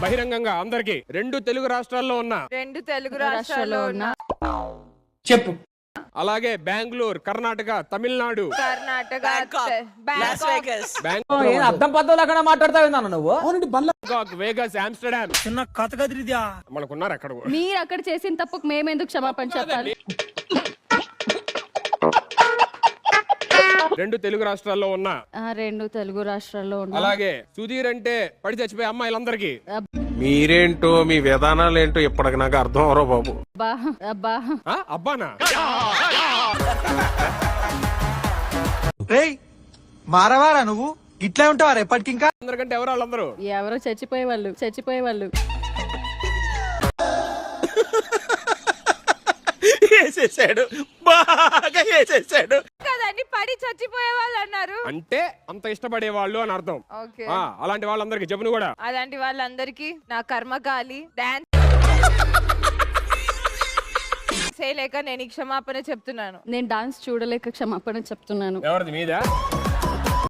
బహిరంగంగా అందరికి 2 తెలుగు రాష్ట్రాల్లో ఉన్న చెప్పు. అలాగే బెంగళూరు, కర్ణాటక, తమిళనాడు, అర్థం పద్ధతులు అక్కడ మాట్లాడతావు నువ్వు. Bangkok, Vegas, Amsterdam. చిన్న కథ కదిరిద్యా మనకున్నారు అక్కడ. మీరు అక్కడ చేసిన తప్పుకు మేమెందుకు క్షమాపణ చెప్పాలి? 2 తెలుగు రాష్ట్రాల్లో ఉన్న 2 తెలుగు రాష్ట్రాల్లో ఉన్న అలాగే సుధీర్ అంటే పడి చచ్చిపోయే అమ్మాయిలందరికీ. మీరేంటో మీ విధానాలు ఏంటో ఇప్పటికి నాకు అర్థం అవరో బాబు. అబ్బానా? మారవారా నువ్వు? ఇట్లా ఉంటావా రేపటికి? ఇంకా అందరికంటే ఎవరు వాళ్ళందరూ? ఎవరో చచ్చిపోయే వాళ్ళు వేసేసాడు, బాగా వేసేసాడు. పడి చచ్చిపోయే వాళ్ళు అన్నారు అంటే అంత ఇష్టపడే వాళ్ళు అని అర్థం. అలాంటి వాళ్ళందరికి జమును కూడా. అలాంటి వాళ్ళందరికి నా కర్మకాలి డాన్స్ చేయలేక నేను క్షమాపణ చెప్తున్నాను. నేను డాన్స్ చూడలేక క్షమాపణ చెప్తున్నాను. ఎవరిది? మీద